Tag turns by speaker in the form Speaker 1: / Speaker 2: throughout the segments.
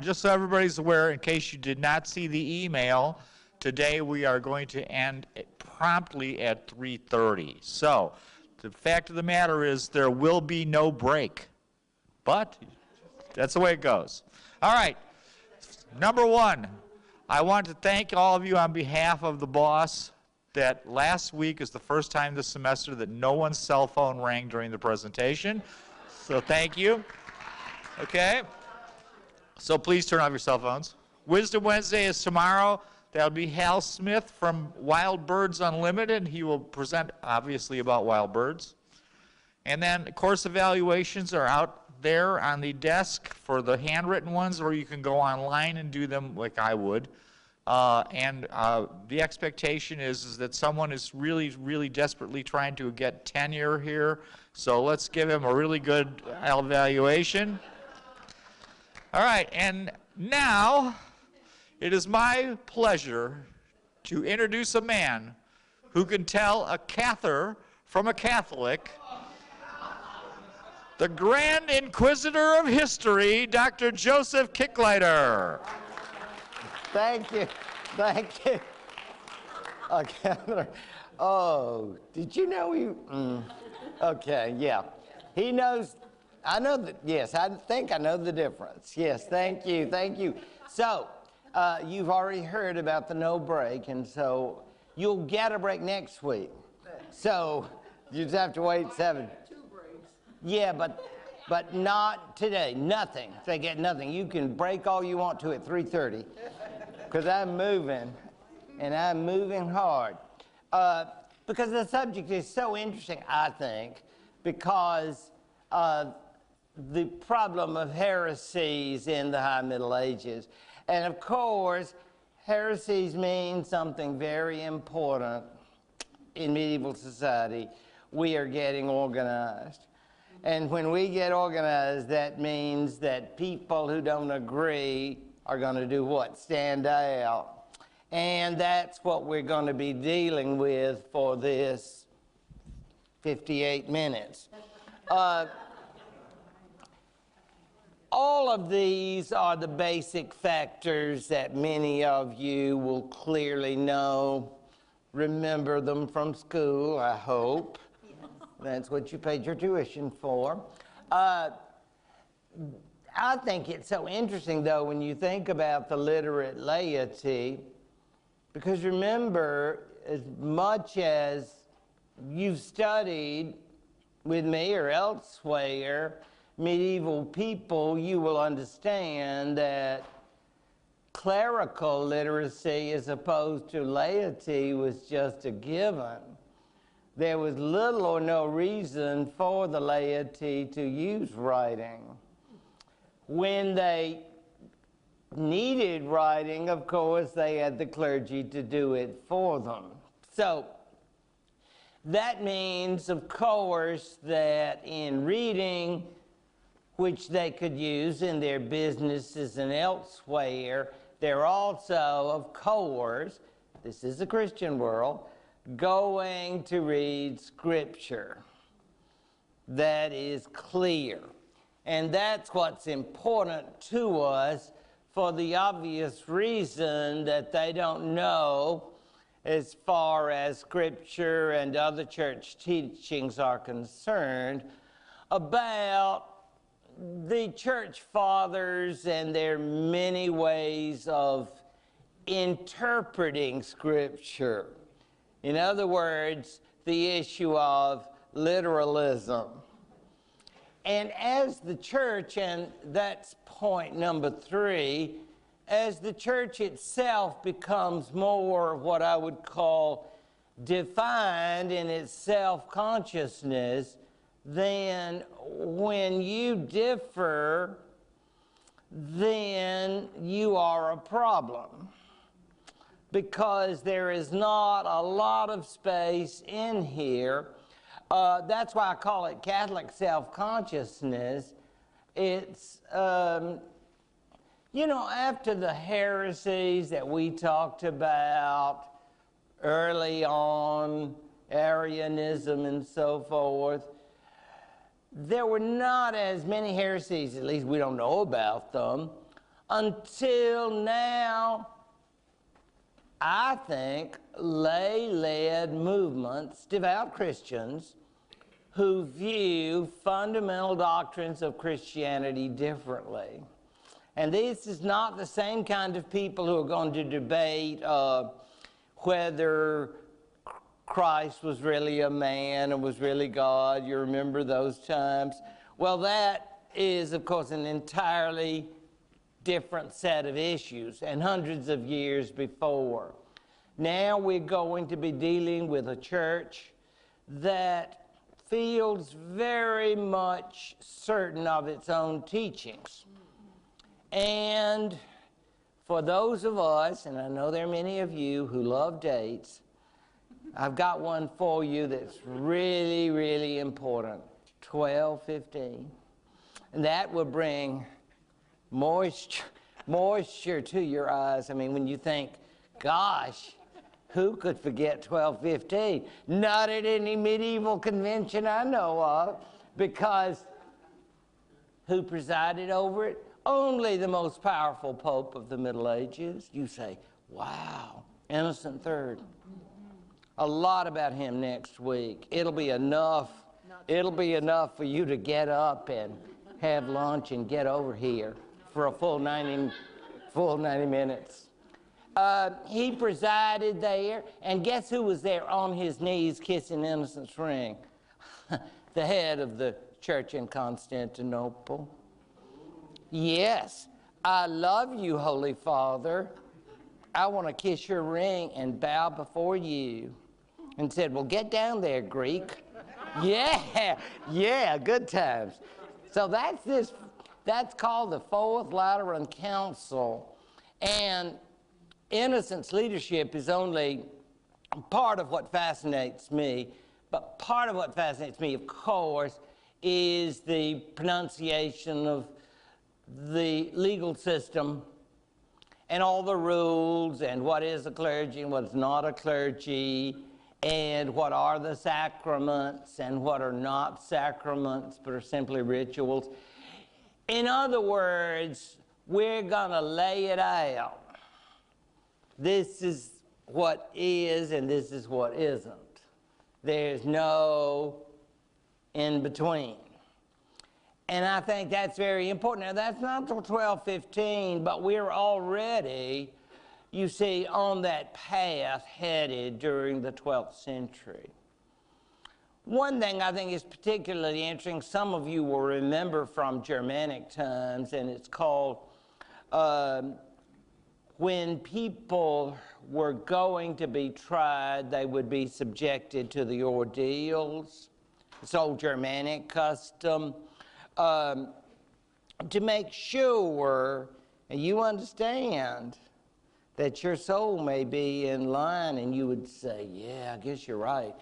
Speaker 1: Just so everybody's aware, in case you did not see the email, today we are going to end promptly at 3:30. So the fact of the matter is there will be no break, but that's the way it goes. All right, number one, I want to thank all of you on behalf of the boss that last week is the first time this semester that no one's cell phone rang during the presentation. So thank you. Okay. So please turn off your cell phones. Wisdom Wednesday is tomorrow. That'll be Hal Smith from Wild Birds Unlimited. He will present, obviously, about wild birds. And then course evaluations are out there on the desk for the handwritten ones, or you can go online and do them like I would. The expectation is that someone is really desperately trying to get tenure here. So let's give him a really good evaluation. All right, and now it is my pleasure to introduce a man who can tell a Cather from a Catholic, the Grand Inquisitor of History, Dr. Joseph Kicklighter.
Speaker 2: Thank you. Thank you. Okay. Oh, did you know you? Okay, yeah. He knows. I know that, yes, I think I know the difference. Yes, thank you, thank you. So, you've already heard about the no break, and so you'll get a break next week. So, you just have to wait 7. 2 breaks. Yeah, but not today, nothing. They get nothing. You can break all you want to at 3:30, because I'm moving, and I'm moving hard. Because the subject is so interesting, I think, because the problem of heresies in the High Middle Ages. And of course, heresies mean something very important in medieval society. We are getting organized. And when we get organized, that means that people who don't agree are going to do what? Stand out. And that's what we're going to be dealing with for this 58 minutes. All of these are the basic factors that many of you will clearly know. Remember them from school, I hope. Yes. That's what you paid your tuition for. I think it's so interesting, though, when you think about the literate laity, because remember, as much as you've studied with me or elsewhere, medieval people, you will understand that clerical literacy as opposed to laity was just a given. There was little or no reason for the laity to use writing. When they needed writing, of course, they had the clergy to do it for them. So that means, of course, that in reading, which they could use in their businesses and elsewhere, they're also, of course, this is a Christian world, going to read Scripture. That is clear. And that's what's important to us for the obvious reason that they don't know, as far as Scripture and other church teachings are concerned, about the church fathers and their many ways of interpreting Scripture. In other words, the issue of literalism. And as the church, and that's point number 3, as the church itself becomes more what I would call defined in its self-consciousness, then when you differ, then you are a problem. Because there is not a lot of space in here. That's why I call it Catholic self-consciousness. It's, you know, after the heresies that we talked about early on, Arianism and so forth, there were not as many heresies, at least we don't know about them, until now, I think, lay-led movements, devout Christians, who view fundamental doctrines of Christianity differently. And this is not the same kind of people who are going to debate whether Christ was really a man and was really God. You remember those times? Well, that is, of course, an entirely different set of issues, and hundreds of years before. Now we're going to be dealing with a church that feels very much certain of its own teachings. And for those of us, and I know there are many of you who love dates, I've got one for you that's really, really important. 12:15. And that will bring moisture to your eyes. I mean, when you think, gosh, who could forget 12:15? Not at any medieval convention I know of, because who presided over it? Only the most powerful pope of the Middle Ages. You say, wow, Innocent III. A lot about him next week. It'll be enough for you to get up and have lunch and get over here for a full 90 minutes. He presided there, and guess who was there on his knees kissing Innocent's ring? The head of the church in Constantinople. Yes, I love you, Holy Father. I want to kiss your ring and bow before you. And said, well, get down there, Greek. Yeah, good times. So that's called the Fourth Lateran Council. And Innocent's leadership is only part of what fascinates me. But part of what fascinates me, of course, is the pronunciation of the legal system and all the rules and what is a clergy and what's not a clergy, and what are the sacraments and what are not sacraments but are simply rituals. In other words, we're going to lay it out. This is what is and this is what isn't. There's no in between. And I think that's very important. Now, that's not till 12:15, but we're already, you see, on that path headed during the 12th century. One thing I think is particularly interesting, some of you will remember from Germanic times, and it's called when people were going to be tried, they would be subjected to the ordeals. It's old Germanic custom. To make sure you understand that your soul may be in line, and you would say, yeah, I guess you're right.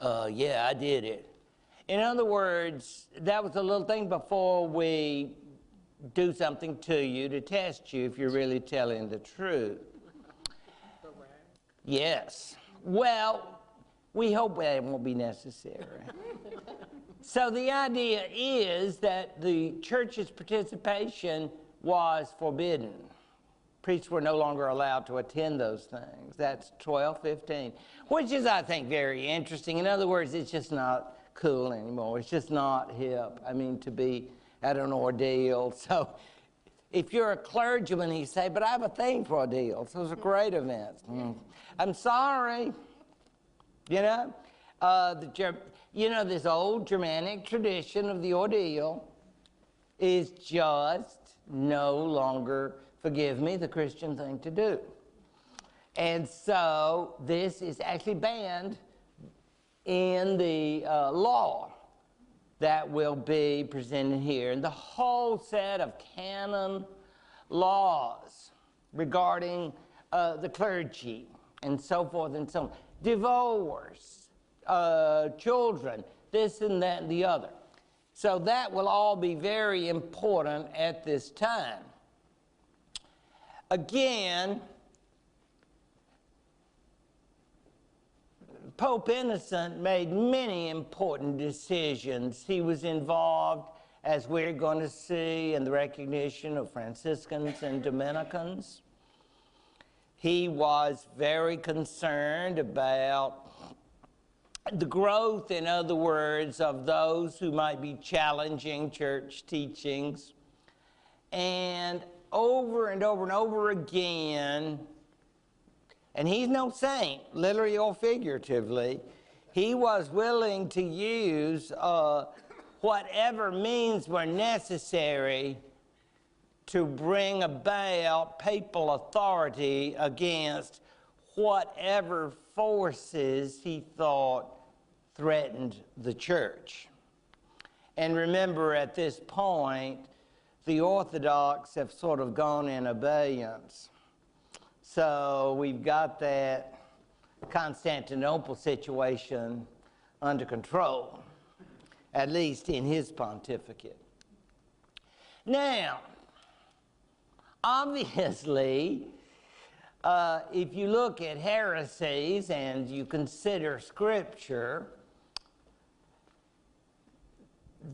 Speaker 2: Yeah, I did it. In other words, that was a little thing before we do something to you to test you if you're really telling the truth. Yes. Well, we hope that won't be necessary. So the idea is that the church's participation was forbidden. Priests were no longer allowed to attend those things. That's 12:15, which is, I think, very interesting. In other words, it's just not cool anymore. It's just not hip, I mean, to be at an ordeal. So if you're a clergyman, you say, but I have a thing for ordeals. Those are great events. I'm sorry. You know, this old Germanic tradition of the ordeal is just no longer, forgive me, the Christian thing to do. And so this is actually banned in the law that will be presented here. And the whole set of canon laws regarding the clergy and so forth and so on. Divorce, children, this and that and the other. So that will all be very important at this time. Again, Pope Innocent made many important decisions. He was involved, as we're going to see in the recognition of Franciscans and Dominicans. He was very concerned about the growth, in other words, of those who might be challenging church teachings. And over and over and over again, and he's no saint, literally or figuratively, he was willing to use whatever means were necessary to bring about papal authority against whatever forces he thought threatened the church. And remember, at this point, the Orthodox have sort of gone in abeyance. So we've got that Constantinople situation under control, at least in his pontificate. Now, obviously, if you look at heresies and you consider Scripture,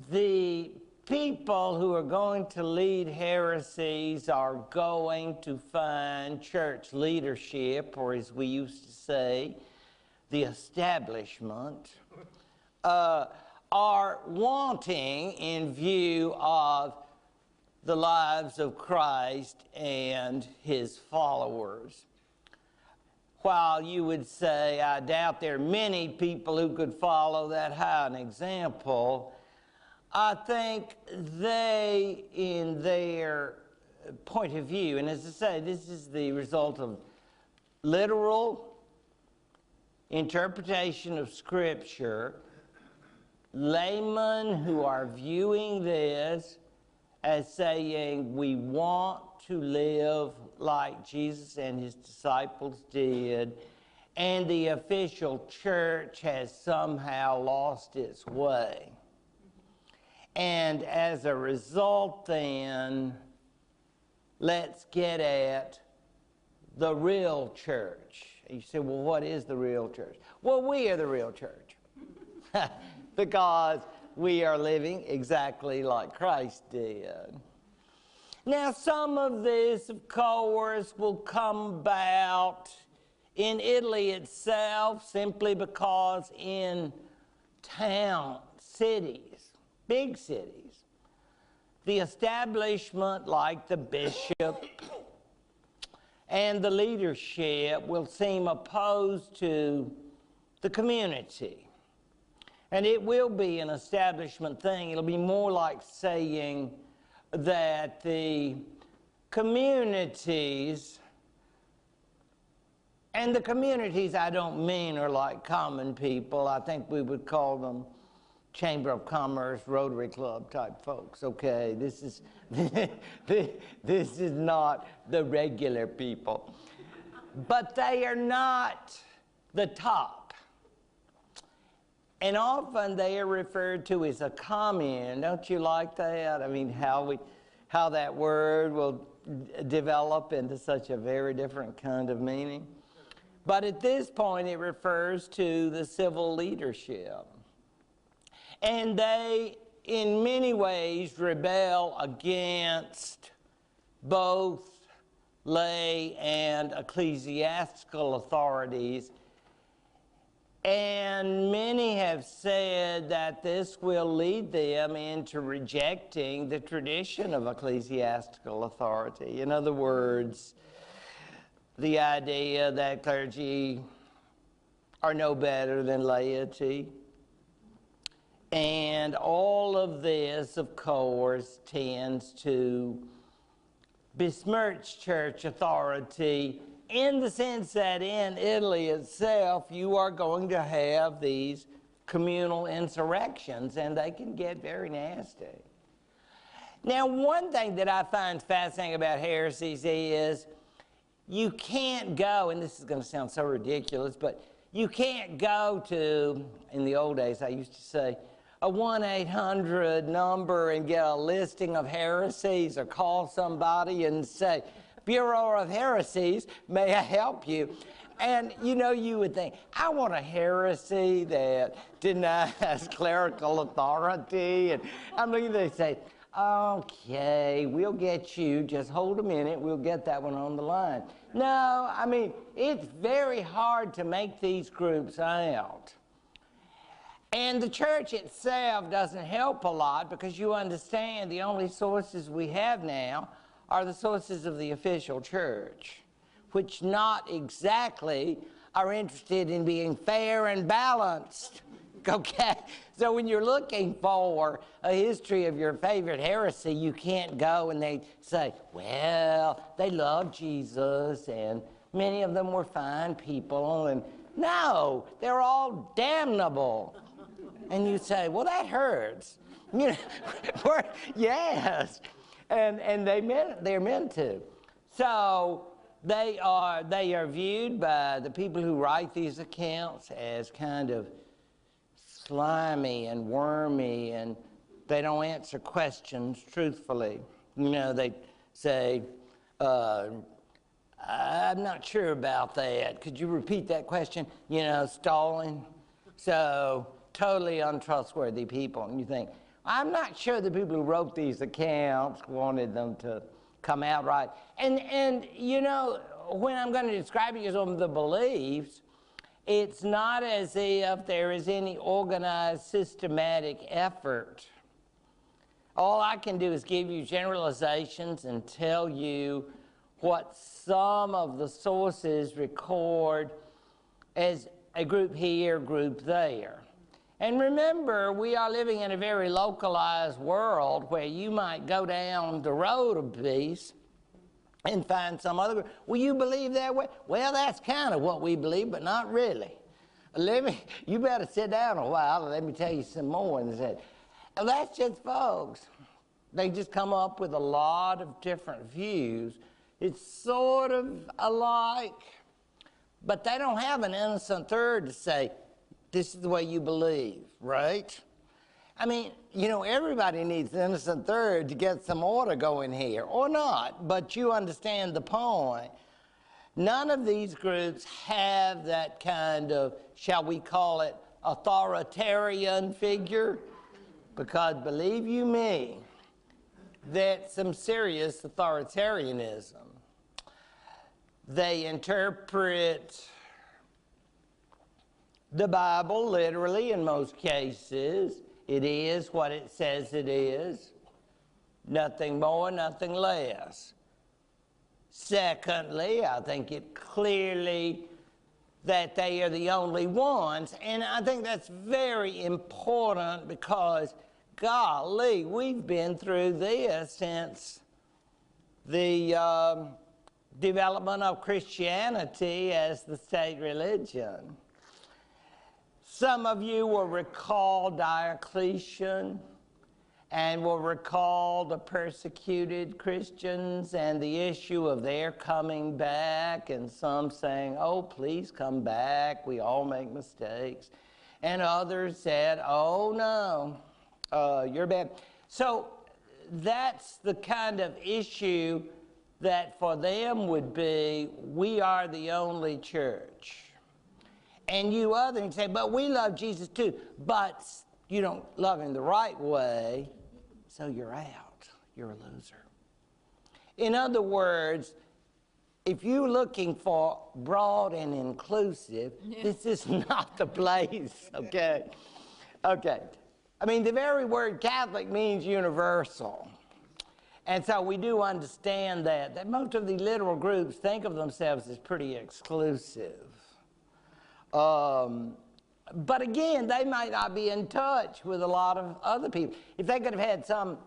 Speaker 2: the people who are going to lead heresies are going to find church leadership, or as we used to say, the establishment, are wanting in view of the lives of Christ and his followers. While you would say, I doubt there are many people who could follow that high an example, I think they, in their point of view, and as I say, this is the result of literal interpretation of Scripture, laymen who are viewing this as saying, we want to live like Jesus and his disciples did, and the official church has somehow lost its way. And as a result, then, let's get at the real church. You say, well, what is the real church? Well, we are the real church because we are living exactly like Christ did. Now, some of this, of course, will come about in Italy itself simply because in towns, cities, big cities, the establishment, like the bishop and the leadership, will seem opposed to the community. And it will be an establishment thing. It'll be more like saying that the communities, and the communities I don't mean are like common people. I think we would call them Chamber of Commerce, Rotary Club type folks, okay? This is, this is not the regular people. But they are not the top. And often they are referred to as a commune. Don't you like that? I mean, how that word will develop into such a very different kind of meaning. But at this point, it refers to the civil leadership. And they, in many ways, rebel against both lay and ecclesiastical authorities. And many have said that this will lead them into rejecting the tradition of ecclesiastical authority. In other words, the idea that clergy are no better than laity. And all of this, of course, tends to besmirch church authority in the sense that in Italy itself, you are going to have these communal insurrections, and they can get very nasty. Now, one thing that I find fascinating about heresies is you can't go, and this is going to sound so ridiculous, but you can't go to, in the old days, I used to say, a 1-800 number and get a listing of heresies, or call somebody and say, Bureau of Heresies. May I help you? And you know, you would think, I want a heresy that denies clerical authority. And I mean, they say, okay, we'll get you, just hold a minute, we'll get that one on the line. No, I mean, it's very hard to make these groups out. And the church itself doesn't help a lot, because you understand the only sources we have now are the sources of the official church, which not exactly are interested in being fair and balanced. Okay? So when you're looking for a history of your favorite heresy, you can't go and they say, well, they loved Jesus and many of them were fine people. And no, they're all damnable. And you say, well, that hurts. You know, yes. And they're meant to. So they are viewed by the people who write these accounts as kind of slimy and wormy, and they don't answer questions truthfully. You know, they say, I'm not sure about that. Could you repeat that question? You know, stalling. So, totally untrustworthy people. And you think, I'm not sure the people who wrote these accounts wanted them to come out right. And you know, when I'm going to describe to you some of the beliefs, it's not as if there is any organized, systematic effort. All I can do is give you generalizations and tell you what some of the sources record as a group here, group there. And remember, we are living in a very localized world where you might go down the road a piece and find some other group. Well, you believe that way? Well, that's kind of what we believe, but not really. You better sit down a while and let me tell you some more. And they said, well, that's just folks. They just come up with a lot of different views. It's sort of alike, but they don't have an innocent third to say, this is the way you believe, right? I mean, you know, everybody needs an innocent third to get some order going here, or not, but you understand the point. None of these groups have that kind of, shall we call it, authoritarian figure, because believe you me, that's some serious authoritarianism. They interpret the Bible literally in most cases. It is what it says it is. Nothing more, nothing less. Secondly, I think it clearly that they are the only ones. And I think that's very important because, golly, we've been through this since the development of Christianity as the state religion. Some of you will recall Diocletian and will recall the persecuted Christians and the issue of their coming back, and some saying, oh, please come back, we all make mistakes. And others said, oh, no, you're bad. So that's the kind of issue that for them would be, we are the only church. And you others say, but we love Jesus too, but you don't love him the right way, so you're out. You're a loser. In other words, if you're looking for broad and inclusive, this is not the place, okay? Okay. I mean, the very word Catholic means universal. And so we do understand that most of the literal groups think of themselves as pretty exclusive. But again, they might not be in touch with a lot of other people. If they could have had some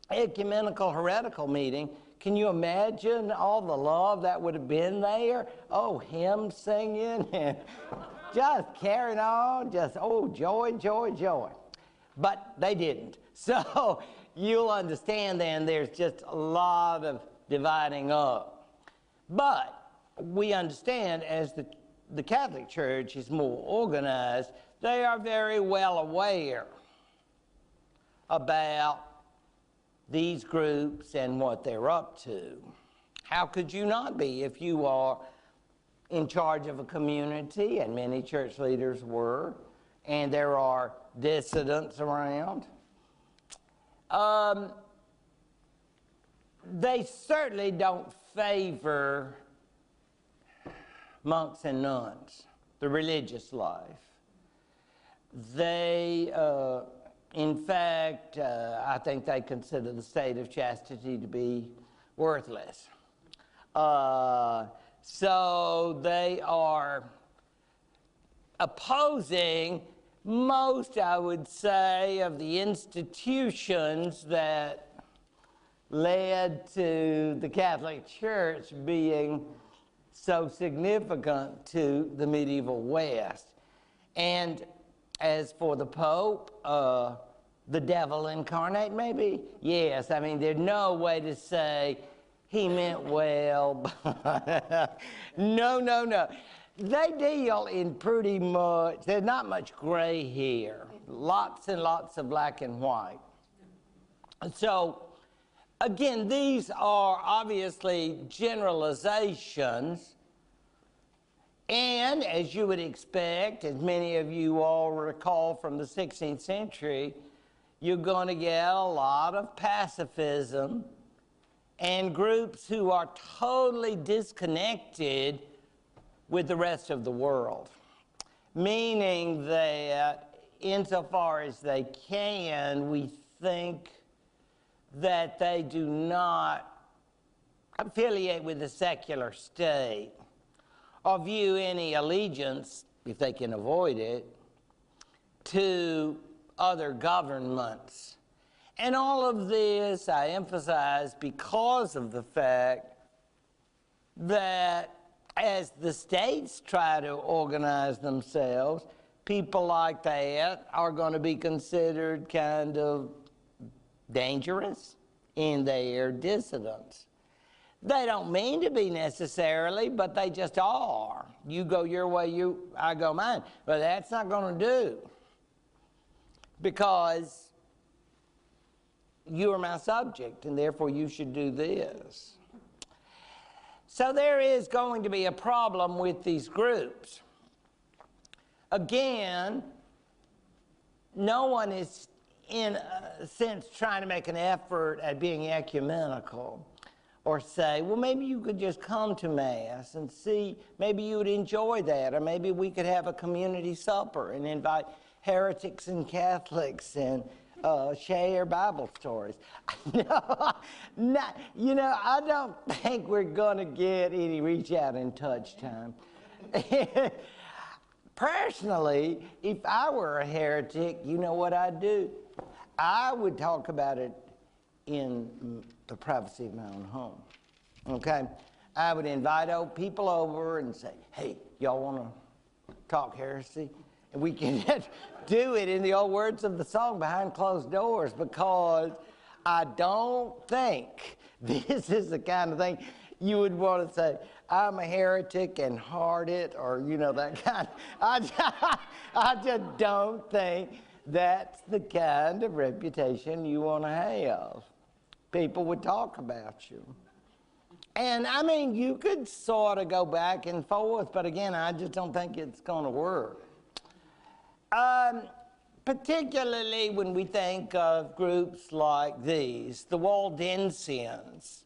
Speaker 2: ecumenical heretical meeting, can you imagine all the love that would have been there? Oh, hymn singing and just carrying on, just, oh, joy, joy, joy. But they didn't. So you'll understand then there's just a lot of dividing up. But we understand as the Catholic Church is more organized, they are very well aware about these groups and what they're up to. How could you not be if you are in charge of a community, and many church leaders were, and there are dissidents around? They certainly don't favor monks and nuns, the religious life. They, in fact, I think they consider the state of chastity to be worthless. So they are opposing most, I would say, of the institutions that led to the Catholic Church being so significant to the medieval West. And as for the Pope, the devil incarnate, maybe? Yes, I mean, there's no way to say he meant well. No. They deal in pretty much, there's not much gray here. Lots and lots of black and white. So, again, these are obviously generalizations. And as you would expect, as many of you all recall from the 16th century, you're going to get a lot of pacifism and groups who are totally disconnected with the rest of the world. Meaning that insofar as they can, we think that they do not affiliate with the secular state or view any allegiance, if they can avoid it, to other governments. And all of this, I emphasize, because of the fact that as the states try to organize themselves, people like that are going to be considered kind of dangerous in their dissidents. They don't mean to be necessarily, but they just are. You go your way, I go mine. But that's not going to do, because you are my subject, and therefore you should do this. So there is going to be a problem with these groups. Again, no one is, in a sense, trying to make an effort at being ecumenical, or say, well, maybe you could just come to Mass and see, maybe you would enjoy that, or maybe we could have a community supper and invite heretics and Catholics and share Bible stories. No, you know, I don't think we're going to get any reach out and touch time. Personally, if I were a heretic, you know what I'd do? I would talk about it in the privacy of my own home, okay? I would invite people over and say, hey, y'all want to talk heresy? And we can do it in the old words of the song, behind closed doors, because I don't think this is the kind of thing you would want to say, I'm a heretic and heart it, or, you know, that kind. I just don't think that's the kind of reputation you want to have. People would talk about you. And, I mean, you could sort of go back and forth, but again, I just don't think it's going to work. Particularly when we think of groups like these, the Waldensians.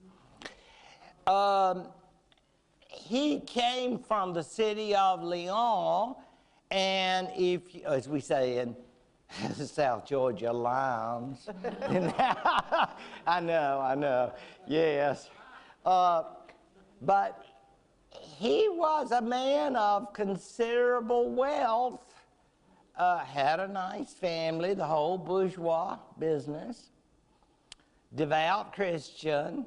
Speaker 2: He came from the city of Lyon, and if, as we say in South Georgia, Lions. I know, yes. But he was a man of considerable wealth, had a nice family, the whole bourgeois business, devout Christian.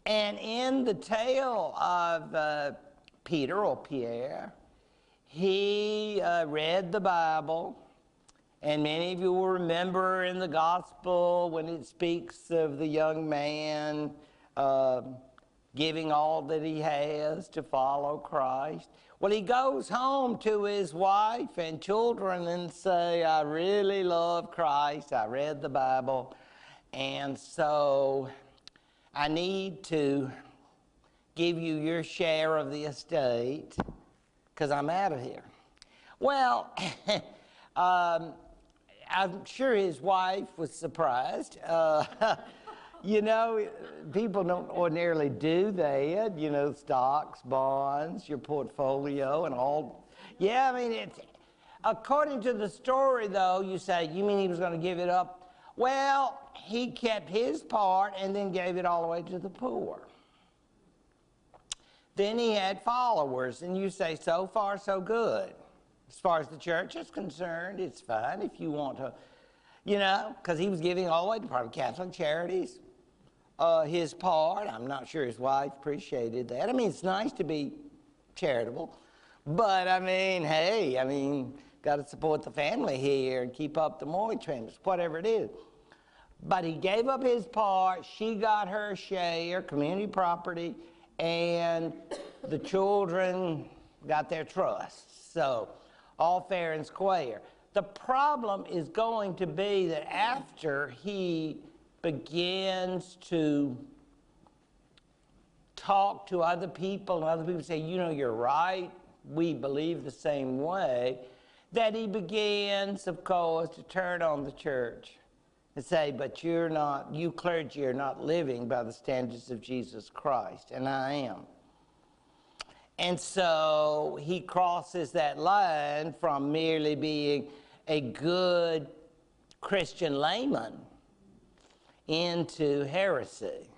Speaker 2: And in the tale of Peter or Pierre, he read the Bible. And many of you will remember in the gospel when it speaks of the young man giving all that he has to follow Christ. Well, he goes home to his wife and children and say, I really love Christ. I read the Bible. And so I need to give you your share of the estate, because I'm out of here. Well, I'm sure his wife was surprised. You know, people don't ordinarily do that, you know, stocks, bonds, your portfolio, and all. Yeah, I mean, it's, according to the story, though, you say, you mean he was going to give it up? Well, he kept his part and then gave it all away to the poor. Then he had followers, and you say, so far, so good. As far as the church is concerned, it's fine if you want to, you know, because he was giving all the way to probably Catholic charities. His part, I'm not sure his wife appreciated that. I mean, it's nice to be charitable, but I mean, hey, I mean, got to support the family here and keep up the mortgage payments, whatever it is. But he gave up his part, she got her share, community property, and the children got their trust. So, all fair and square. The problem is going to be that after he begins to talk to other people, and other people say, you know, you're right, we believe the same way, that he begins, of course, to turn on the church and say, but you're not, you clergy are not living by the standards of Jesus Christ, and I am. And so he crosses that line from merely being a good Christian layman into heresy.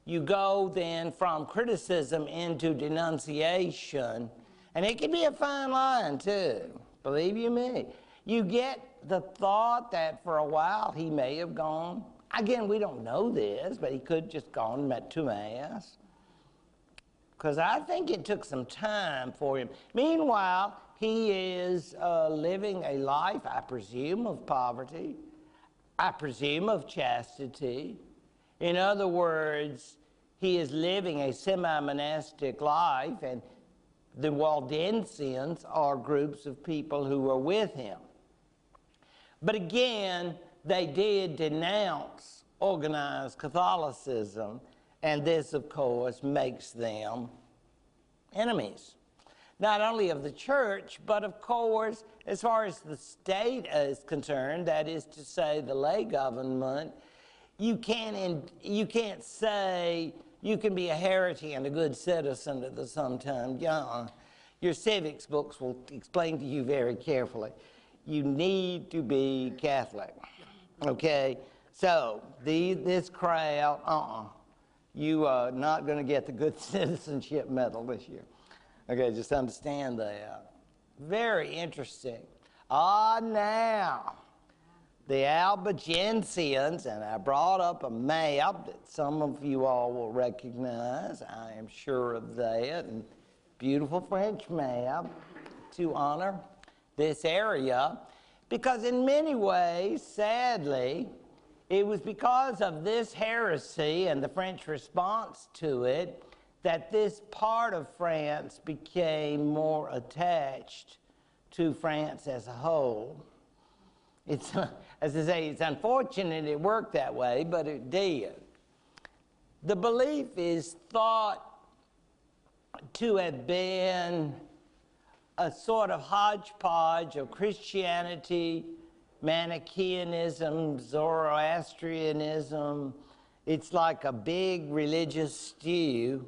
Speaker 2: You go then from criticism into denunciation, and it can be a fine line too, believe you me. You get the thought that for a while he may have gone, again, we don't know this, but he could just gone to Mass. Because I think it took some time for him. Meanwhile, he is living a life, I presume, of poverty. I presume of chastity. In other words, he is living a semi-monastic life, and the Waldensians are groups of people who are with him. But again, they did denounce organized Catholicism, and this, of course, makes them enemies. Not only of the church, but of course, as far as the state is concerned, that is to say the lay government, you can't say you can be a heretic and a good citizen at the same time. Your civics books will explain to you very carefully. You need to be Catholic, okay? So this crowd, you are not going to get the good citizenship medal this year. Okay, just understand that. Very interesting. Now, the Albigensians, and I brought up a map that some of you all will recognize, I am sure of that, and beautiful French map to honor this area, because in many ways, sadly, it was because of this heresy and the French response to it that this part of France became more attached to France as a whole. It's, as I say, it's unfortunate it worked that way, but it did. The belief is thought to have been a sort of hodgepodge of Christianity, Manichaeanism, Zoroastrianism. It's like a big religious stew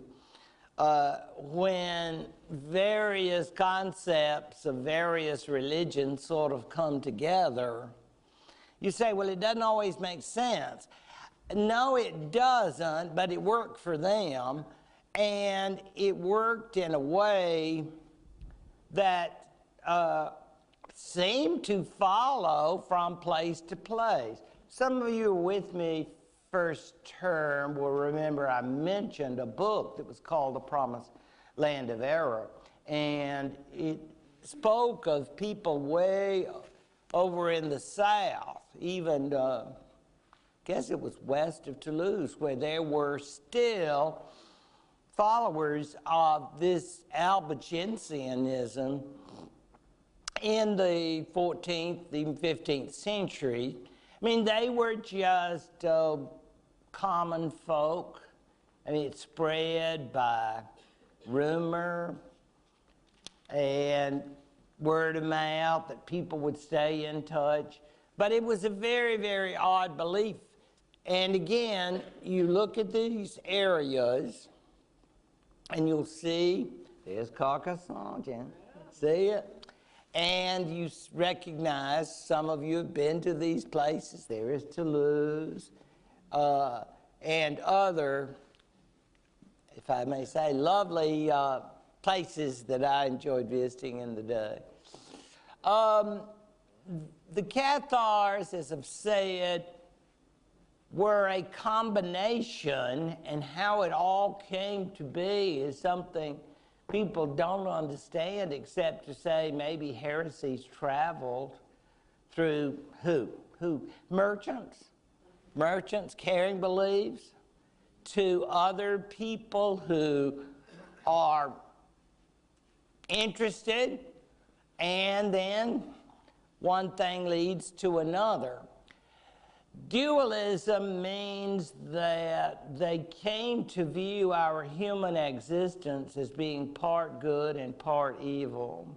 Speaker 2: when various concepts of various religions sort of come together. You say, well, it doesn't always make sense. No, it doesn't, but it worked for them, and it worked in a way that seemed to follow from place to place. Some of you were with me first term will remember I mentioned a book that was called The Promised Land of Error, and it spoke of people way over in the south, even I guess it was west of Toulouse, where there were still followers of this Albigensianism in the 14th, even 15th century. I mean, they were just common folk I mean, it spread by rumor and word of mouth that people would stay in touch. But it was a very, very odd belief. And again, you look at these areas and you'll see, there's Carcassonne, see it? And you recognize, some of you have been to these places. There is Toulouse and other, if I may say, lovely places that I enjoyed visiting in the day. The Cathars, as I've said, were a combination, and how it all came to be is something people don't understand, except to say maybe heresies traveled through who? Merchants carrying beliefs to other people who are interested, and then one thing leads to another. Dualism means that they came to view our human existence as being part good and part evil.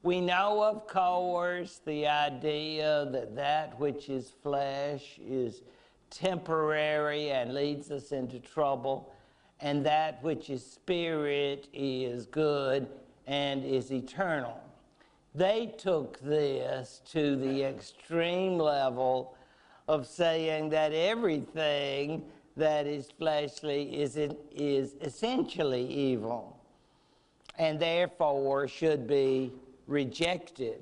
Speaker 2: We know, of course, the idea that that which is flesh is temporary and leads us into trouble, and that which is spirit is good and is eternal. They took this to the extreme level of saying that everything that is fleshly is essentially evil, and therefore should be rejected.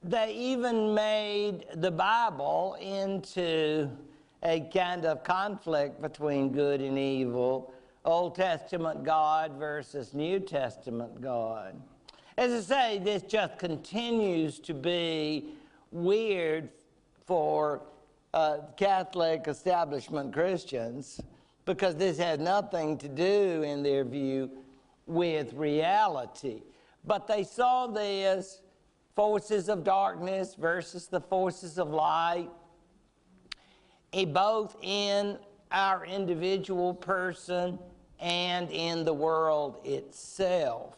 Speaker 2: They even made the Bible into a kind of conflict between good and evil, Old Testament God versus New Testament God. As I say, this just continues to be weird for Catholic establishment Christians, because this has nothing to do, in their view, with reality. But they saw this forces of darkness versus the forces of light, both in our individual person and in the world itself.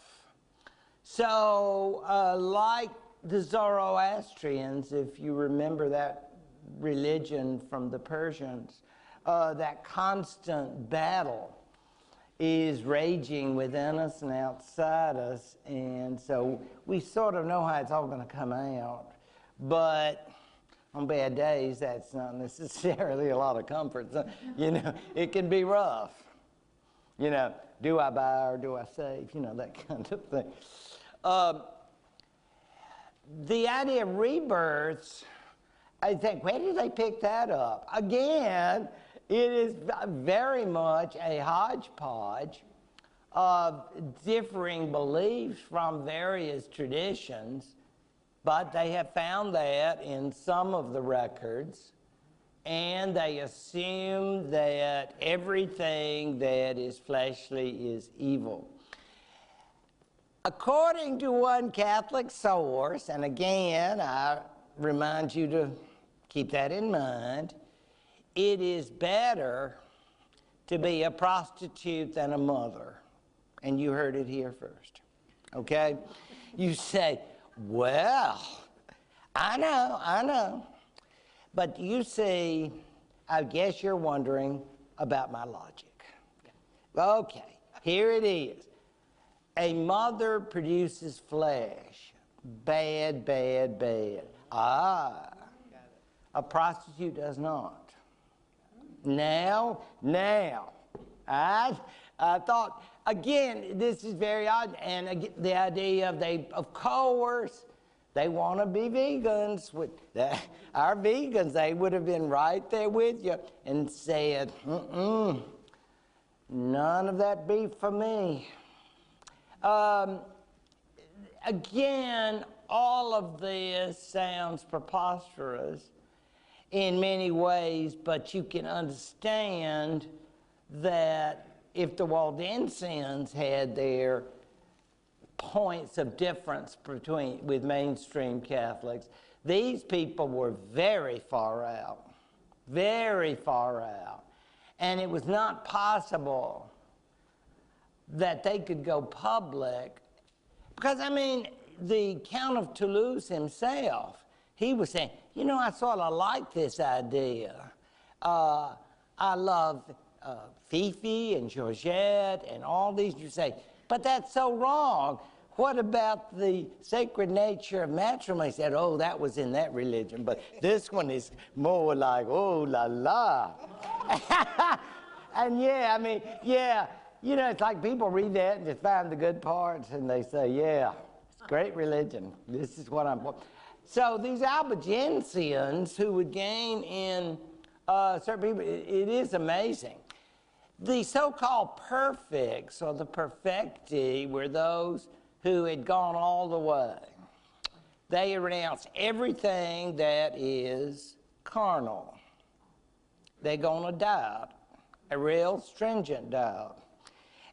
Speaker 2: So, like the Zoroastrians, if you remember that religion from the Persians, that constant battle is raging within us and outside us, and so we sort of know how it's all going to come out. But on bad days, that's not necessarily a lot of comfort. So, you know, it can be rough. You know, do I buy or do I save? You know, that kind of thing. The idea of rebirths, I think, where did they pick that up? Again, it is very much a hodgepodge of differing beliefs from various traditions, but they have found that in some of the records, and they assume that everything that is fleshly is evil. According to one Catholic source, and again, I remind you to keep that in mind, it is better to be a prostitute than a mother. And you heard it here first, okay? You say, well, I know. But you see, I guess you're wondering about my logic. Okay, here it is. A mother produces flesh. Bad, bad, bad. Ah, a prostitute does not. Now, I thought, again, this is very odd, and the idea of course, they want to be vegans. Our vegans, they would have been right there with you and said, none of that beef for me. Again, all of this sounds preposterous in many ways, but you can understand that if the Waldensians had their points of difference with mainstream Catholics, these people were very far out. very far out. And it was not possible that they could go public. Because, I mean, the Count of Toulouse himself, he was saying, you know, I sort of like this idea. I love Fifi and Georgette and all these. You say, but that's so wrong. What about the sacred nature of matrimony? He said, oh, that was in that religion, but this one is more like, oh, la la. And yeah, I mean, yeah, you know, it's like people read that and just find the good parts and they say, yeah, it's great religion. This is what I'm for. So these Albigensians who would gain in certain people, it is amazing. The so-called perfects or the perfecti were those who had gone all the way. They renounced everything that is carnal. They're going to diet, a real stringent diet.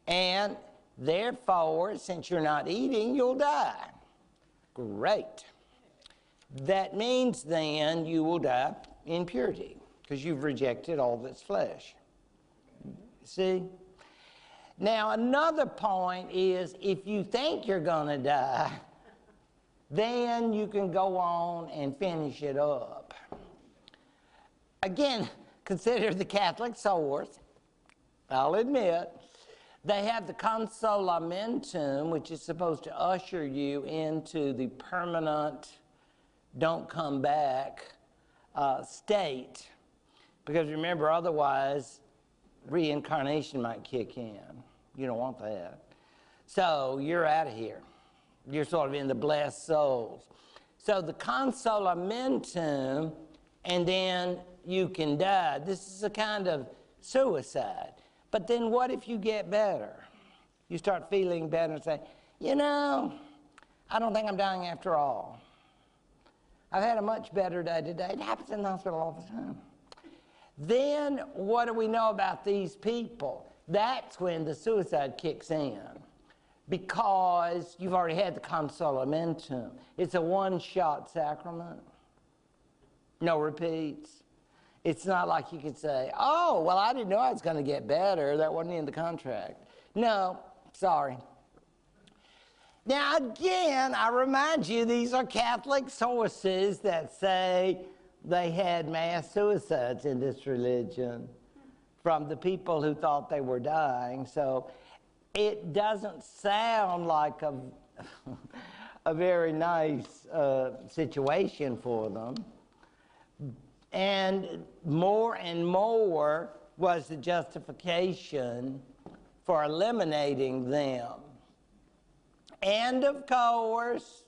Speaker 2: And therefore, since you're not eating, you'll die. Great. That means then you will die in purity because you've rejected all that's flesh. See? Now, another point is if you think you're going to die, then you can go on and finish it up. Again, consider the Catholic source. I'll admit, they have the consolamentum, which is supposed to usher you into the permanent, don't come back state. Because remember, otherwise, reincarnation might kick in. You don't want that. So you're out of here. You're sort of in the blessed souls. So the consolamentum, and then you can die. This is a kind of suicide. But then what if you get better? You start feeling better and say, you know, I don't think I'm dying after all. I've had a much better day today. It happens in the hospital all the time. Then what do we know about these people? That's when the suicide kicks in, because you've already had the consolamentum. It's a one-shot sacrament. No repeats. It's not like you could say, oh, well, I didn't know I was going to get better. That wasn't in the contract. No, sorry. Now, again, I remind you, these are Catholic sources that say they had mass suicides in this religion from the people who thought they were dying. So it doesn't sound like a very nice situation for them. And more was the justification for eliminating them. And of course,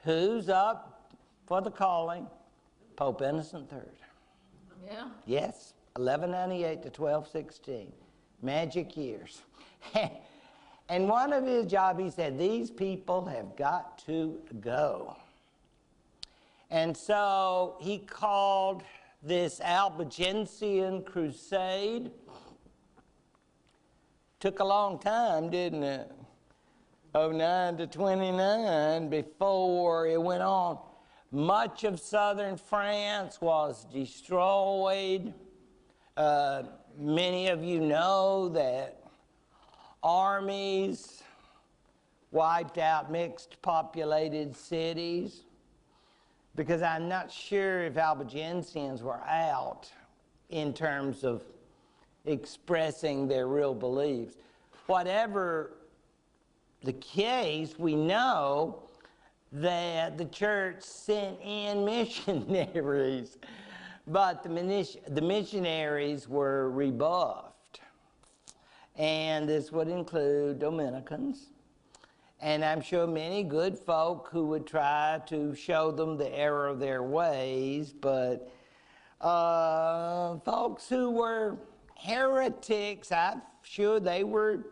Speaker 2: who's up for the calling? Pope Innocent III.
Speaker 3: Yeah.
Speaker 2: Yes, 1198 to 1216. Magic years. And one of his jobs, he said, these people have got to go. And so he called this Albigensian crusade. Took a long time, didn't it? 09 to 29 before it went on. Much of southern France was destroyed. Many of you know that armies wiped out mixed populated cities, because I'm not sure if Albigensians were out in terms of expressing their real beliefs. Whatever the case, we know that the church sent in missionaries, but the missionaries were rebuffed. And this would include Dominicans. And I'm sure many good folk who would try to show them the error of their ways, but folks who were heretics, I'm sure they were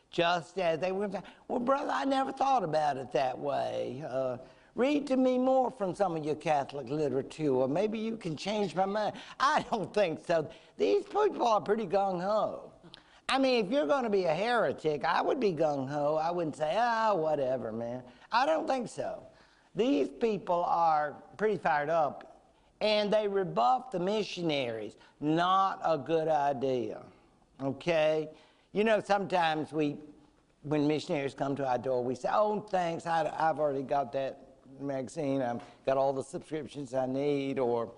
Speaker 2: just as they were. Well, brother, I never thought about it that way. Read to me more from some of your Catholic literature, or maybe you can change my mind. I don't think so. These people are pretty gung-ho. I mean, if you're going to be a heretic, I would be gung-ho. I wouldn't say, whatever, man. I don't think so. These people are pretty fired up. And they rebuffed the missionaries. Not a good idea, okay? You know, sometimes when missionaries come to our door, we say, oh, thanks, I've already got that magazine, I've got all the subscriptions I need, or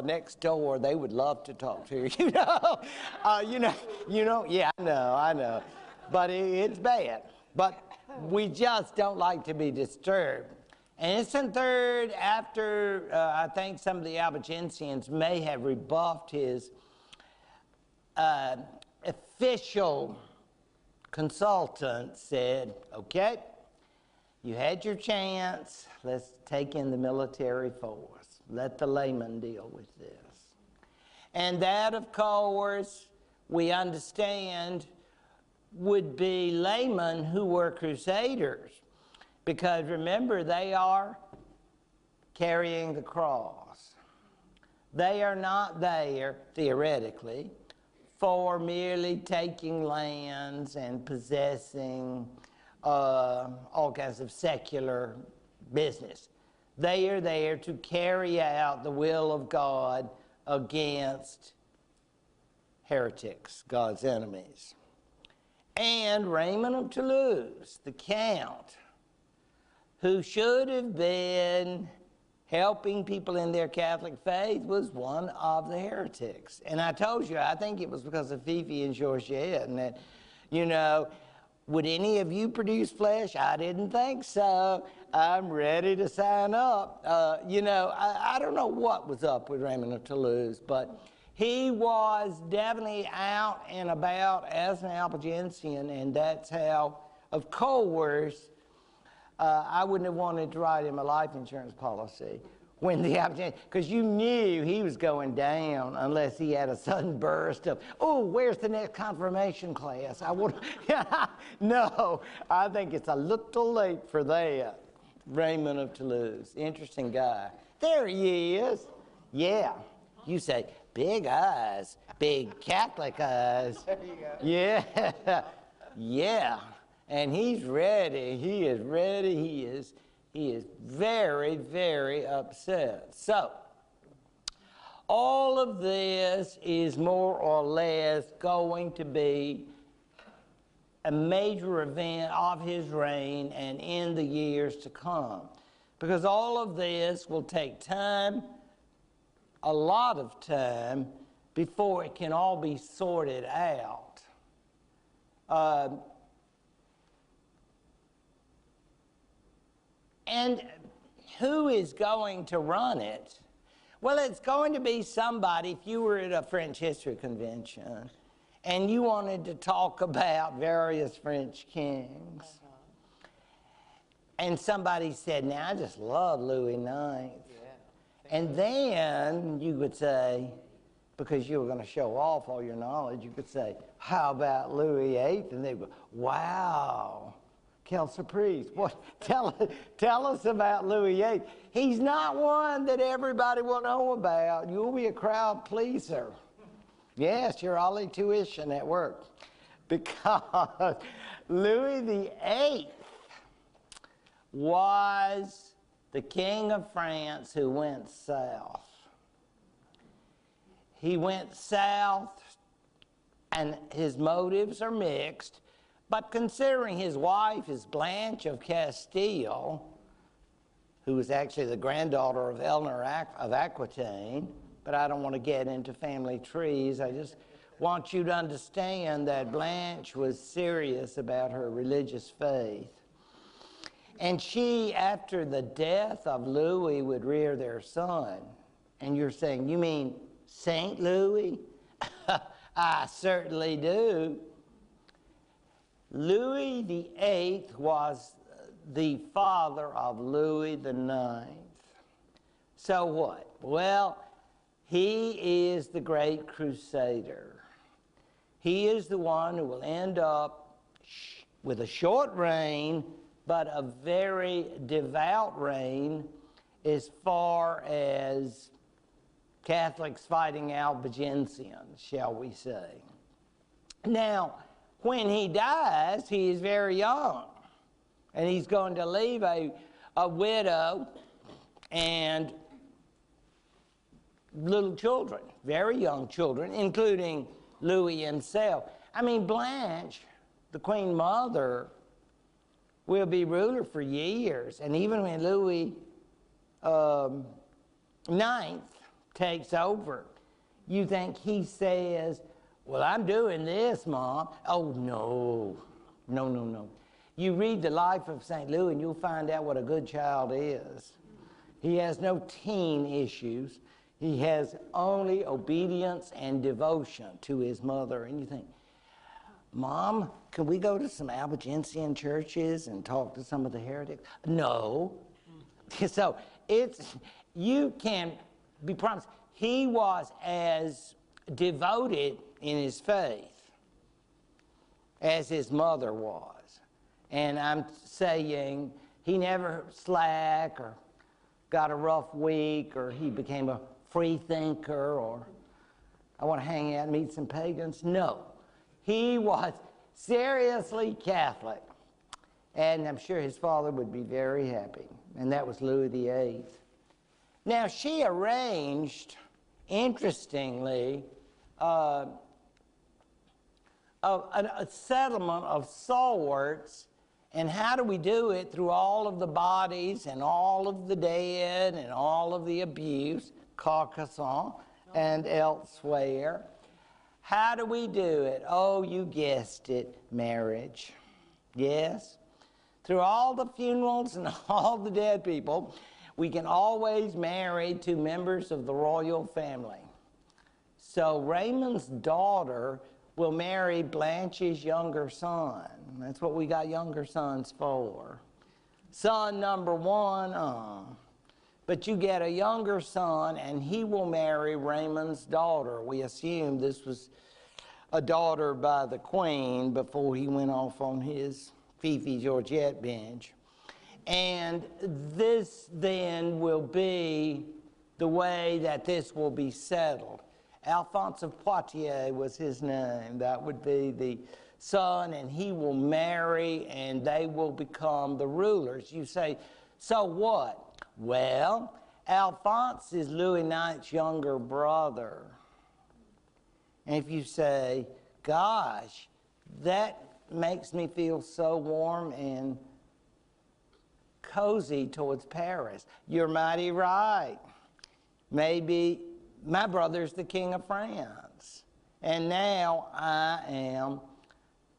Speaker 2: next door, they would love to talk to you, yeah, I know, but it's bad. But we just don't like to be disturbed. And it's in third, after I think some of the Albigensians may have rebuffed his official consultant, said, okay, you had your chance, let's take in the military force. Let the laymen deal with this. And that, of course, we understand would be laymen who were crusaders. Because remember, they are carrying the cross. They are not there, theoretically, for merely taking lands and possessing all kinds of secular business. They are there to carry out the will of God against heretics, God's enemies. And Raymond of Toulouse, the Count, who should have been helping people in their Catholic faith, was one of the heretics. And I told you, I think it was because of Fifi and Georgette, and that, you know, would any of you produce flesh? I didn't think so. I'm ready to sign up. I don't know what was up with Raymond of Toulouse, but he was definitely out and about as an Albigensian, and that's how, of course, I wouldn't have wanted to write him a life insurance policy when the Albigensian, because you knew he was going down unless he had a sudden burst of, oh, where's the next confirmation class? I would, no, I think it's a little late for that. Raymond of Toulouse, interesting guy. There he is. Yeah, you say, big eyes, big Catholic eyes. There you go. Yeah, yeah. And he's ready. He is ready. He is very, very upset. So, all of this is more or less going to be a major event of his reign and in the years to come. Because all of this will take time, a lot of time, before it can all be sorted out. And who is going to run it? Well, it's going to be somebody. If you were at a French history convention and you wanted to talk about various French kings, and somebody said, now, I just love Louis IX. And then you would say, because you were going to show off all your knowledge, you could say, how about Louis VIII? And they would go, wow. Quelle surprise. What? Tell us about Louis VIII. He's not one that everybody will know about. You'll be a crowd pleaser. Yes, you're all tuition at work. Because Louis VIII was the king of France who went south. He went south, and his motives are mixed. But considering his wife is Blanche of Castile, who was actually the granddaughter of Eleanor of Aquitaine, but I don't want to get into family trees. I just want you to understand that Blanche was serious about her religious faith. And she, after the death of Louis, would rear their son. And you're saying, you mean Saint Louis? I certainly do. Louis VIII was the father of Louis IX. So what? Well, he is the great crusader. He is the one who will end up with a short reign, but a very devout reign as far as Catholics fighting Albigensians, shall we say. Now, when he dies, he is very young, and he's going to leave a widow and little children, very young children, including Louis himself. I mean, Blanche, the Queen Mother, will be ruler for years. And even when Louis IX takes over, you think he says, well, I'm doing this, Mom. Oh, no, no, no, no. You read the life of St. Louis and you'll find out what a good child is. He has no teen issues. He has only obedience and devotion to his mother. And you think, Mom, can we go to some Albigensian churches and talk to some of the heretics? No. So you can be promised. He was as devoted in his faith as his mother was. And I'm saying he never slacked or got a rough week, or he became a free thinker, or I want to hang out and meet some pagans. No. He was seriously Catholic. And I'm sure his father would be very happy. And that was Louis VIII. Now, she arranged, interestingly, a settlement of sorts. And how do we do it? Through all of the bodies and all of the dead and all of the abuse, Carcassonne and elsewhere. How do we do it? Oh, you guessed it, marriage. Yes? Through all the funerals and all the dead people, we can always marry two members of the royal family. So Raymond's daughter will marry Blanche's younger son. That's what we got younger sons for. Son number one, but you get a younger son, and he will marry Raymond's daughter. We assume this was a daughter by the Queen before he went off on his Fifi Georgette bench. And this then will be the way that this will be settled. Alphonse of Poitiers was his name. That would be the son, and he will marry, and they will become the rulers. You say, so what? Well, Alphonse is Louis IX's younger brother. And if you say, gosh, that makes me feel so warm and cozy towards Paris, you're mighty right. Maybe my brother's the King of France, and now I am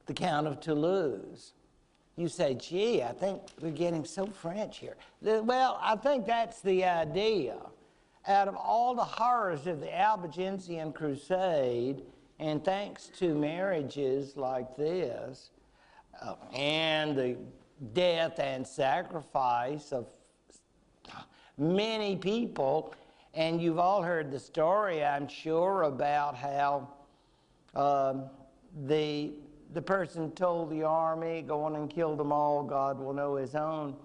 Speaker 2: the Count of Toulouse. You say, gee, I think we're getting so French here. Well, I think that's the idea. Out of all the horrors of the Albigensian Crusade, and thanks to marriages like this, and the death and sacrifice of many people, and you've all heard the story, I'm sure, about how the person told the army, go on and kill them all, God will know his own.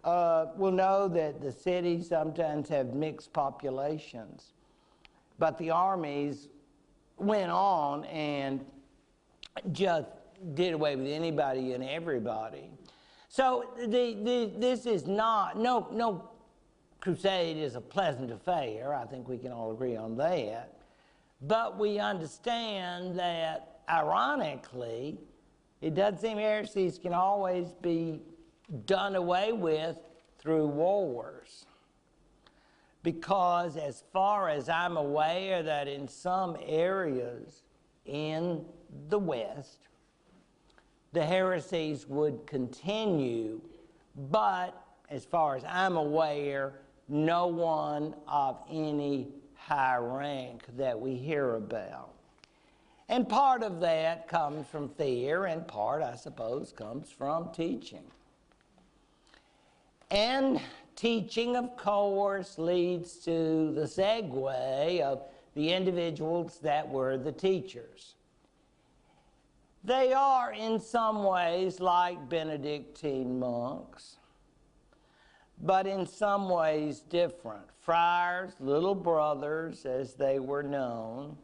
Speaker 2: Will know that the cities sometimes have mixed populations. But the armies went on and just did away with anybody and everybody. So this is not, no crusade is a pleasant affair. I think we can all agree on that. But we understand that, ironically, it does seem heresies can always be done away with through wars. Because as far as I'm aware, that in some areas in the West, the heresies would continue, but as far as I'm aware, no one of any high rank that we hear about. And part of that comes from fear, and part, I suppose, comes from teaching. And teaching, of course, leads to the segue of the individuals that were the teachers. They are, in some ways, like Benedictine monks, but in some ways different. Friars, little brothers, as they were known,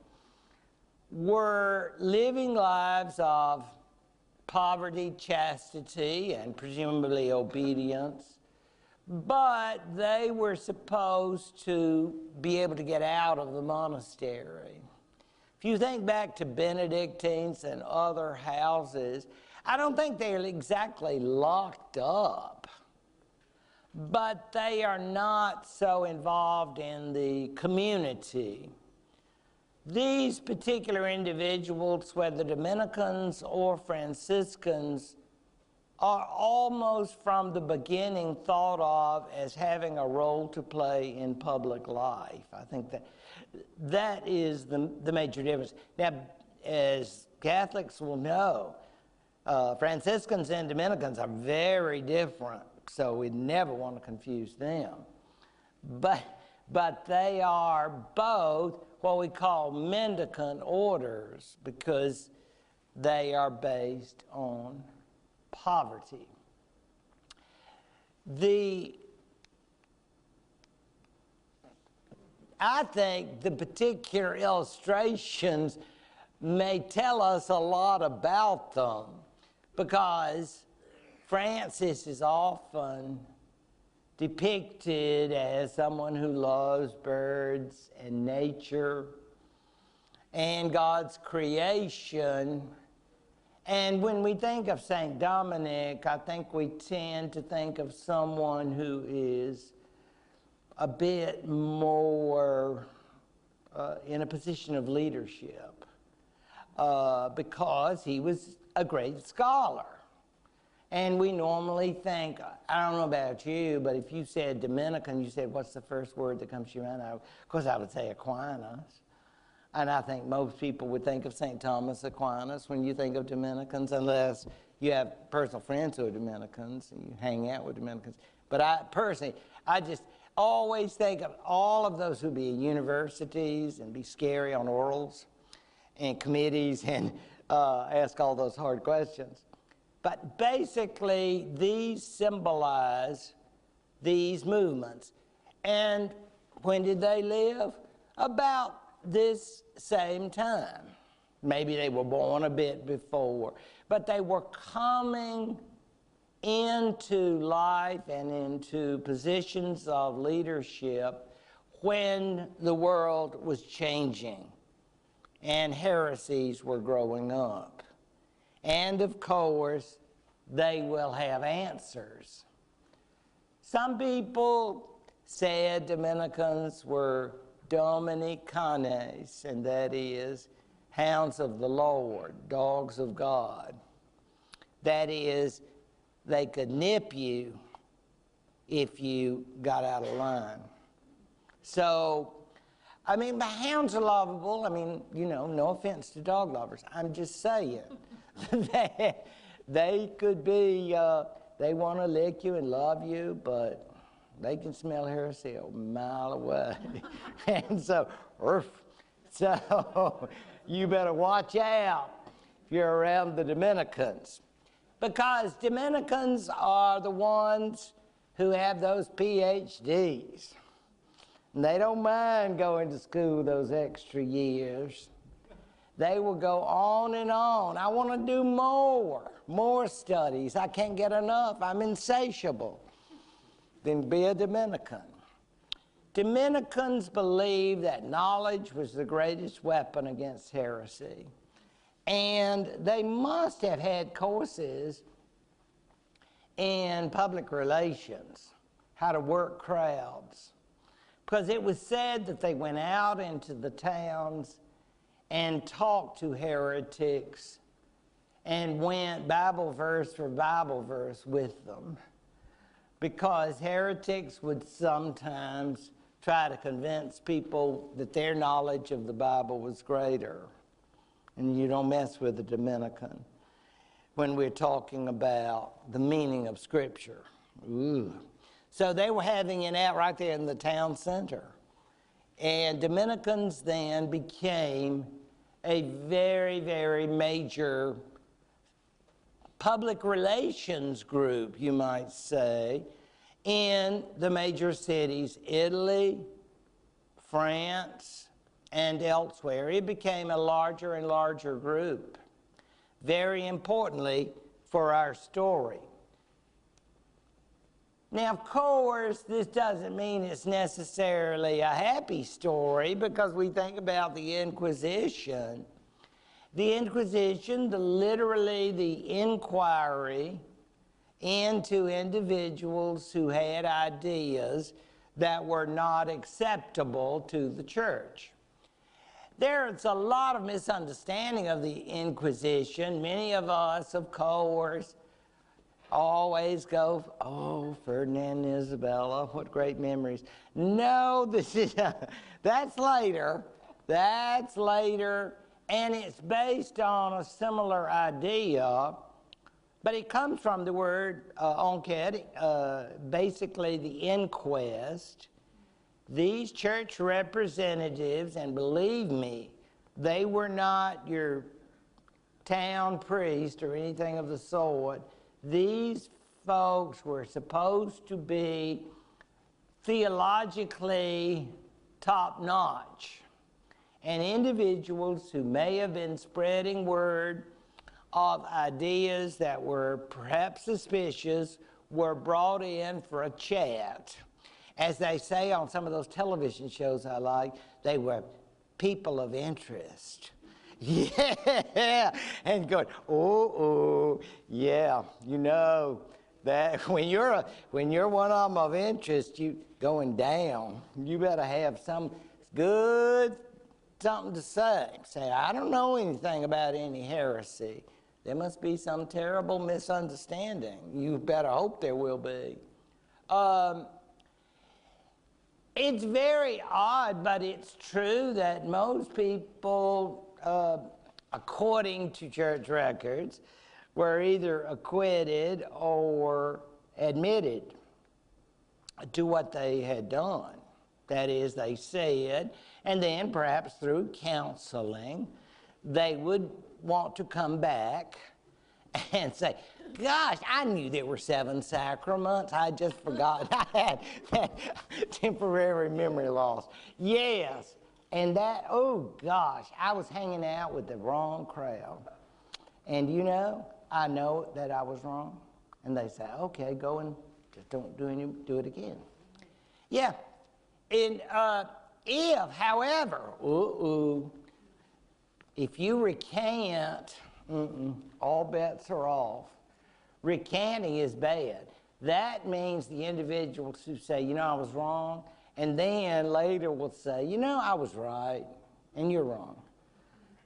Speaker 2: were living lives of poverty, chastity, and presumably obedience, but they were supposed to be able to get out of the monastery. If you think back to Benedictines and other houses, I don't think they're exactly locked up, but they are not so involved in the community. These particular individuals, whether Dominicans or Franciscans, are almost from the beginning thought of as having a role to play in public life. I think that is the major difference. Now, as Catholics will know, Franciscans and Dominicans are very different, so we never want to confuse them. But they are both what we call mendicant orders because they are based on poverty. I think the particular illustrations may tell us a lot about them because Francis is often depicted as someone who loves birds and nature and God's creation. And when we think of St. Dominic, I think we tend to think of someone who is a bit more in a position of leadership because he was a great scholar. And we normally think, I don't know about you, but if you said Dominican, you said, what's the first word that comes to your mind? Of course, I would say Aquinas. And I think most people would think of St. Thomas Aquinas when you think of Dominicans, unless you have personal friends who are Dominicans and you hang out with Dominicans. But I personally, I just always think of all of those who be in universities and be scary on orals and committees and ask all those hard questions. But basically, these symbolize these movements. And when did they live? About this same time. Maybe they were born a bit before, but they were coming into life and into positions of leadership when the world was changing and heresies were growing up. And of course, they will have answers. Some people said Dominicans were Dominicanes, and that is hounds of the Lord, dogs of God. That is, they could nip you if you got out of line. So, I mean, the hounds are lovable. I mean, you know, no offense to dog lovers. I'm just saying. They could be, they want to lick you and love you, but they can smell heresy a mile away. And so you better watch out if you're around the Dominicans. Because Dominicans are the ones who have those PhDs. And they don't mind going to school those extra years. They will go on and on. I want to do more studies. I can't get enough. I'm insatiable. Then be a Dominican. Dominicans believe that knowledge was the greatest weapon against heresy. And they must have had courses in public relations, how to work crowds. Because it was said that they went out into the towns and talked to heretics and went Bible verse for Bible verse with them. Because heretics would sometimes try to convince people that their knowledge of the Bible was greater. And you don't mess with a Dominican when we're talking about the meaning of Scripture. Ooh. So they were having it out right there in the town center. And Dominicans then became a very, very major public relations group, you might say, in the major cities, Italy, France, and elsewhere. It became a larger and larger group. Very importantly for our story. Now, of course, this doesn't mean it's necessarily a happy story, because we think about the Inquisition. The Inquisition, literally the inquiry into individuals who had ideas that were not acceptable to the church. There's a lot of misunderstanding of the Inquisition. Many of us, of course, always go, oh, Ferdinand and Isabella, what great memories. No, this is, that's later. That's later, and it's based on a similar idea, but it comes from the word enquête, basically the inquest. These church representatives, and believe me, they were not your town priest or anything of the sort. These folks were supposed to be theologically top-notch, and individuals who may have been spreading word of ideas that were perhaps suspicious were brought in for a chat. As they say on some of those television shows I like, they were people of interest. Yeah, and going, oh, yeah, you know that when you're one of them of interest, you going down. You better have some good something to say. Say, I don't know anything about any heresy. There must be some terrible misunderstanding. You better hope there will be. It's very odd, but it's true that most people, according to church records, were either acquitted or admitted to what they had done. That is, they said, and then perhaps through counseling, they would want to come back and say, gosh, I knew there were 7 sacraments. I just forgot. I had that temporary memory loss. Yes, and that, oh gosh, I was hanging out with the wrong crowd. And you know, I know that I was wrong. And they say, okay, go and just don't do it again. Yeah, and if, however, if you recant, all bets are off. Recanting is bad. That means the individuals who say, you know, I was wrong, and then later will say, you know, I was right, and you're wrong.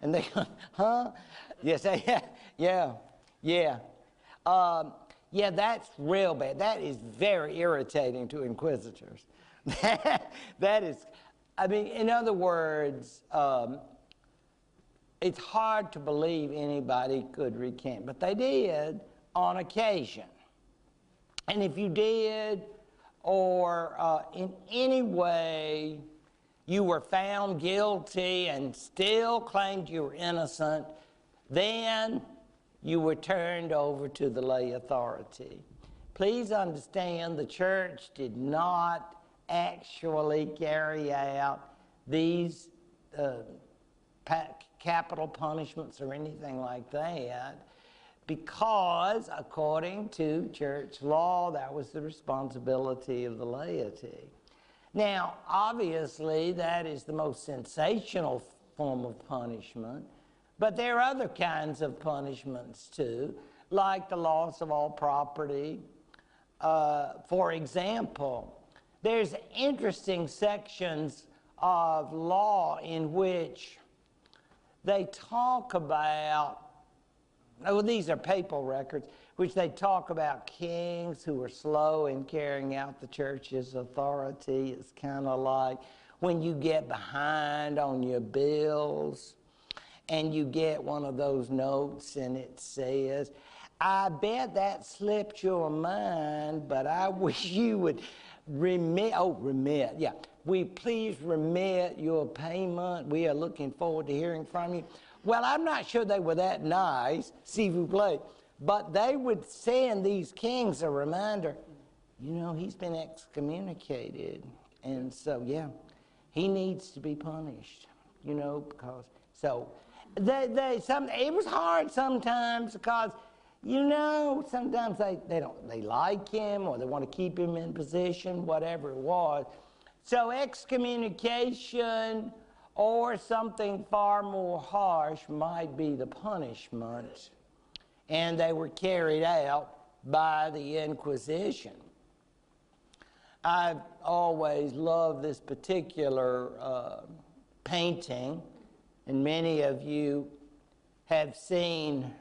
Speaker 2: And they go, huh? Yes, yeah. Yeah, that's real bad. That is very irritating to inquisitors. That is, I mean, in other words, it's hard to believe anybody could recant, but they did on occasion. And if you did, or in any way you were found guilty and still claimed you were innocent, then you were turned over to the lay authority. Please understand, the church did not actually carry out these capital punishments or anything like that, because according to church law, that was the responsibility of the laity. Now, obviously, that is the most sensational form of punishment, but there are other kinds of punishments too, like the loss of all property. For example, there's interesting sections of law in which they talk about, oh, these are papal records, which they talk about kings who were slow in carrying out the church's authority. It's kind of like when you get behind on your bills and you get one of those notes and it says, I bet that slipped your mind, but I wish you would remit, yeah. We please remit your payment. We are looking forward to hearing from you. Well, I'm not sure they were that nice, s'il vous plaît, but they would send these kings a reminder, you know, he's been excommunicated, and so, yeah, he needs to be punished, you know, because, so, it was hard sometimes because you know, sometimes they like him or they want to keep him in position, whatever it was. So excommunication or something far more harsh might be the punishment. And they were carried out by the Inquisition. I've always loved this particular painting, and many of you have seen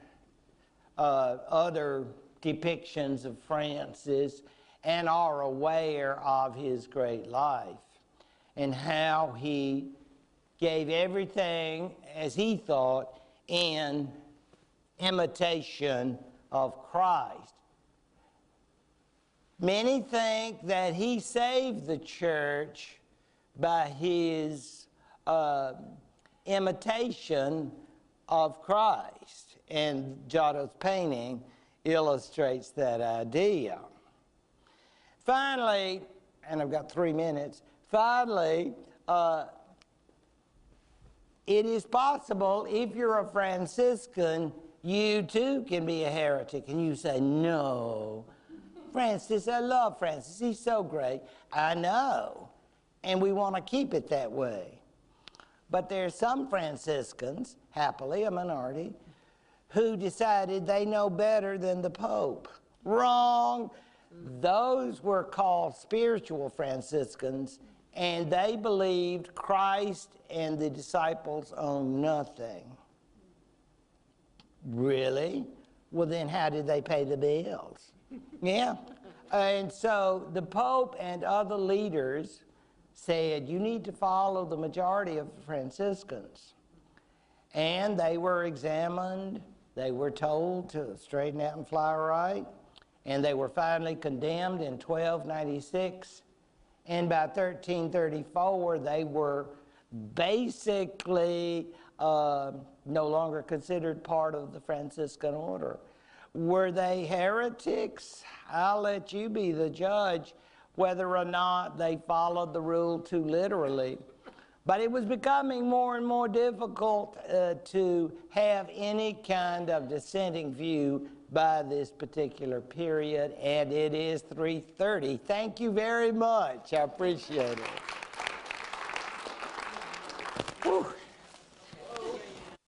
Speaker 2: other depictions of Francis and are aware of his great life and how he gave everything, as he thought, in imitation of Christ. Many think that he saved the church by his imitation of Christ, and Giotto's painting illustrates that idea. Finally, and I've got 3 minutes, finally, it is possible, if you're a Franciscan, you too can be a heretic. And you say, no, Francis, I love Francis, he's so great. I know, and we want to keep it that way. But there are some Franciscans, happily a minority, who decided they know better than the Pope. Wrong. Those were called spiritual Franciscans, and they believed Christ and the disciples owned nothing. Really? Well, then how did they pay the bills? Yeah. And so the Pope and other leaders said, you need to follow the majority of the Franciscans. And they were examined. They were told to straighten out and fly right. And they were finally condemned in 1296. And by 1334, they were basically no longer considered part of the Franciscan order. Were they heretics? I'll let you be the judge whether or not they followed the rule too literally. But it was becoming more and more difficult to have any kind of dissenting view by this particular period, and it is 3:30. Thank you very much. I appreciate it. Whew.